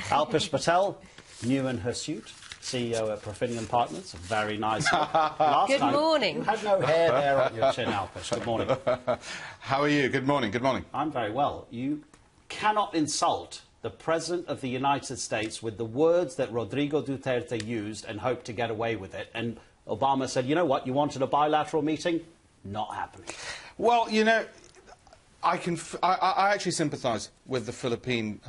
Alpesh Patel, new in her suit, CEO at Profinium Partners. Very nice. Last Good morning. You had no hair there on your chin, Alpesh. Good morning. How are you? Good morning. Good morning. I'm very well. You cannot insult the President of the United States with the words that Rodrigo Duterte used and hoped to get away with it. And Obama said, you know what, you wanted a bilateral meeting? Not happening. Well, you know, I actually sympathise with the Philippine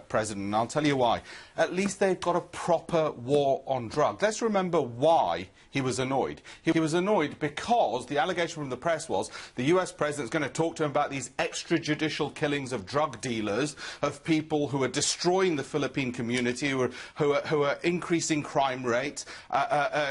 president, and I'll tell you why. At least they've got a proper war on drugs. Let's remember why he was annoyed. He was annoyed because the allegation from the press was the US president's going to talk to him about these extrajudicial killings of drug dealers, of people who are destroying the Philippine community, who are increasing crime rates,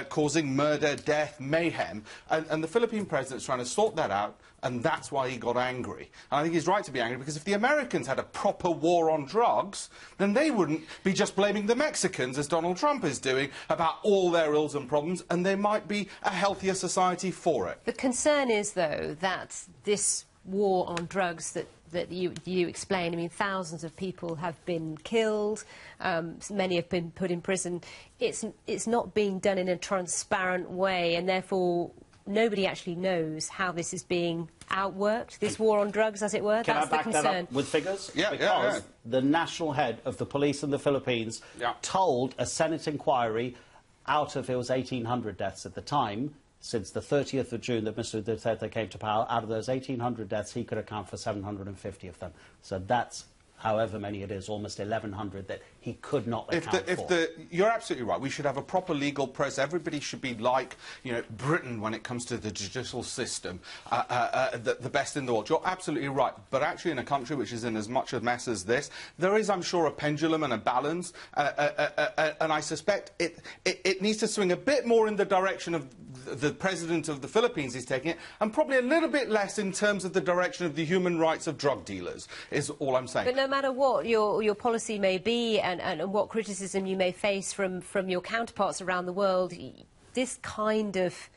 causing murder, death, mayhem. And the Philippine president's trying to sort that out, and that's why he got angry. And I think he's right to be angry, because if the Americans had a proper war on drugs, then they wouldn't be just blaming the Mexicans, as Donald Trump is doing, about all their ills and problems, and there might be a healthier society for it. The concern is, though, that this war on drugs that you explain, I mean, thousands of people have been killed, many have been put in prison. It's not being done in a transparent way, and therefore nobody actually knows how this is being outworked, this war on drugs, as it were. Can That's I back the concern. that up with figures? Yeah, because the national head of the police in the Philippines told a Senate inquiry, out of, it was 1,800 deaths at the time, since the 30th of June that Mr. Duterte came to power, out of those 1,800 deaths, he could account for 750 of them. So that's, however many it is, almost 1,100 that he could not account for. You're absolutely right. We should have a proper legal press. Everybody should be like, you know, Britain when it comes to the judicial system, the best in the world. You're absolutely right. But actually, in a country which is in as much a mess as this, there is, I'm sure, a pendulum and a balance, and I suspect it needs to swing a bit more in the direction of the president of the Philippines is taking it, and probably a little bit less in terms of the direction of the human rights of drug dealers, is all I'm saying. But no matter what your policy may be and what criticism you may face from your counterparts around the world, this kind of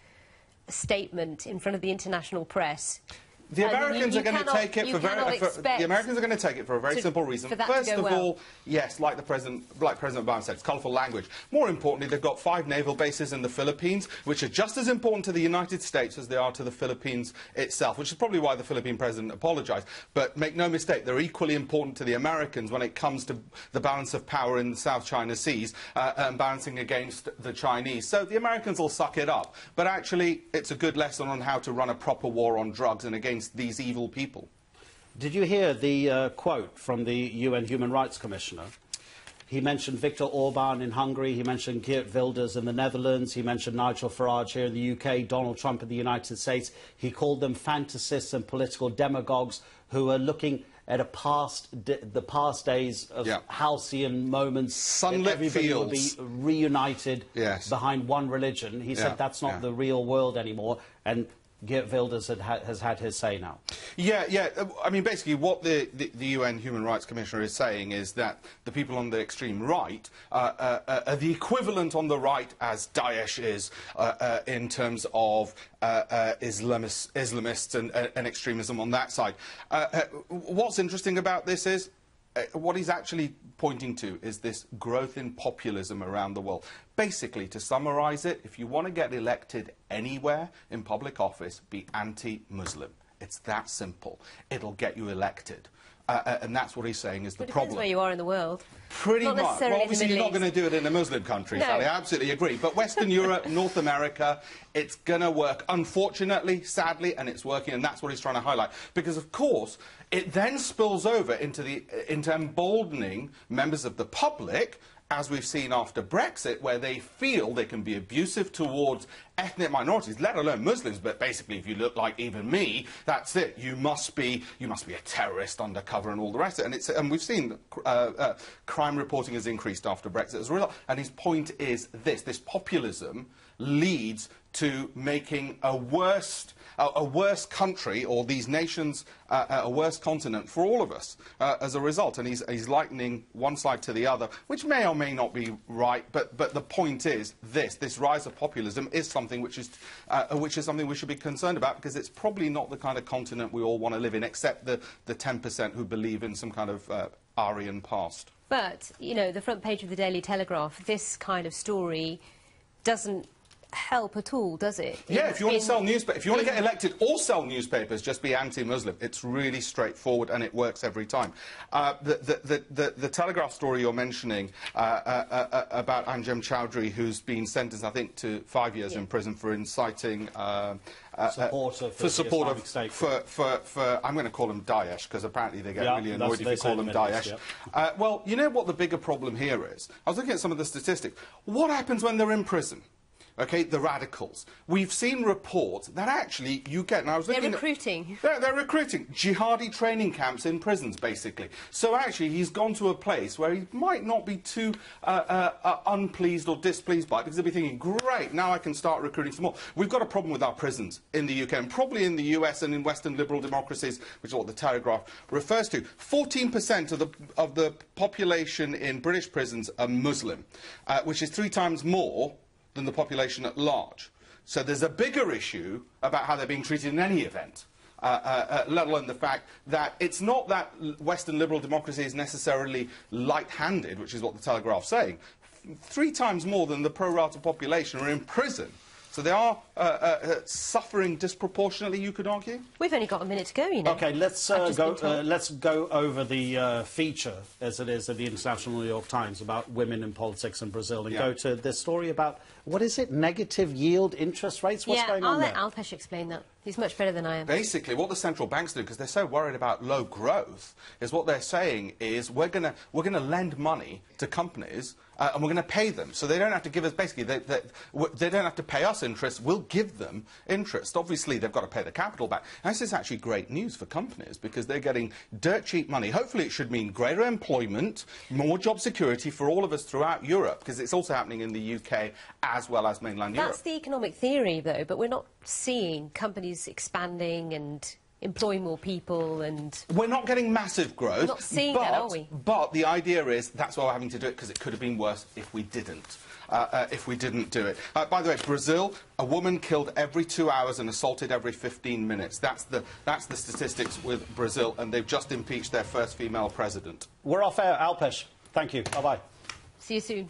statement in front of the international press... The Americans are going to take it for a very simple reason. First of all, yes, like President Obama said, it's colourful language. More importantly, they've got 5 naval bases in the Philippines, which are just as important to the United States as they are to the Philippines itself, which is probably why the Philippine president apologised. But make no mistake, they're equally important to the Americans when it comes to the balance of power in the South China Seas and balancing against the Chinese. So the Americans will suck it up. But actually, it's a good lesson on how to run a proper war on drugs and against these evil people. Did you hear the quote from the UN Human Rights Commissioner? He mentioned Viktor Orban in Hungary, he mentioned Geert Wilders in the Netherlands, he mentioned Nigel Farage here in the UK, Donald Trump in the United States. He called them fantasists and political demagogues who are looking at the past days of halcyon moments. Sunlit everybody fields. will be reunited behind one religion. He said that's not the real world anymore. And Geert Wilders has had his say now. Yeah. I mean, basically, what the UN Human Rights Commissioner is saying is that the people on the extreme right are the equivalent on the right as Daesh is in terms of Islamists and extremism on that side. What's interesting about this is what he's actually pointing to is this growth in populism around the world. Basically, to summarise it, if you want to get elected anywhere in public office, be anti-Muslim. It's that simple. It'll get you elected. And that's what he's saying is the problem. Depends where you are in the world. Pretty much. Well, obviously, you're not going to do it in a Muslim country, Sally. I absolutely agree. But Western Europe, North America, it's going to work. Unfortunately, sadly, and it's working, and that's what he's trying to highlight. Because, of course, it then spills over into emboldening members of the public, as we've seen after Brexit, where they feel they can be abusive towards ethnic minorities, let alone Muslims. But basically, if you look like even me, that's it. You must be a terrorist undercover and all the rest of it. And we've seen crime reporting has increased after Brexit as a result. And his point is this populism leads to making a worse country, or these nations a worse continent for all of us as a result. And he's likening one side to the other, which may or may not be right, but the point is this rise of populism is something which is something we should be concerned about, because it's probably not the kind of continent we all want to live in, except the 10% who believe in some kind of Aryan past. But, you know, the front page of the Daily Telegraph, this kind of story doesn't help at all, does it? Yeah, if you want to sell newspapers, if you want to get elected or sell newspapers, just be anti-Muslim. It's really straightforward and it works every time. The Telegraph story you're mentioning about Anjem Choudhury, who's been sentenced, I think, to 5 years in prison for inciting support for I'm going to call him Daesh, because apparently they get really annoyed if you call them Daesh. Well, you know what the bigger problem here is? I was looking at some of the statistics. What happens when they're in prison? Okay, the radicals. We've seen reports that actually you get... And I was looking they're recruiting. They're recruiting. Jihadi training camps in prisons, basically. So actually he's gone to a place where he might not be too unpleased or displeased by it, because he'll be thinking, great, now I can start recruiting some more. We've got a problem with our prisons in the UK, and probably in the US and in Western liberal democracies, which is what the Telegraph refers to. 14% of the population in British prisons are Muslim, which is 3 times more than the population at large. So there's a bigger issue about how they're being treated in any event, let alone the fact that it's not that Western liberal democracy is necessarily light-handed, which is what the Telegraph's saying. 3 times more than the pro-rata population are in prison. So they are suffering disproportionately, you could argue. We've only got a minute to go, you know. OK, let's go over the feature, as it is, of the International New York Times about women in politics in Brazil, and go to this story about, what is it, negative yield interest rates? What's going on there? I'll let Alpesh explain that. He's much better than I am. Basically, what the central banks do, because they're so worried about low growth, is what they're saying is we're going to lend money to companies and we're going to pay them. So they don't have to give us, basically, they don't have to pay us interest, we'll give them interest. Obviously, they've got to pay the capital back. And this is actually great news for companies, because they're getting dirt cheap money. Hopefully, it should mean greater employment, more job security for all of us throughout Europe, because it's also happening in the UK as well as mainland Europe. That's the economic theory, though, but we're not seeing companies expanding and employ more people, and... We're not getting massive growth. We're not seeing that, are we? But the idea is that's why we're having to do it, because it could have been worse if we didn't. Do it. By the way, Brazil, a woman killed every 2 hours and assaulted every 15 minutes. That's the statistics with Brazil, and they've just impeached their first female president. We're off air, Alpesh. Thank you. Bye-bye. See you soon.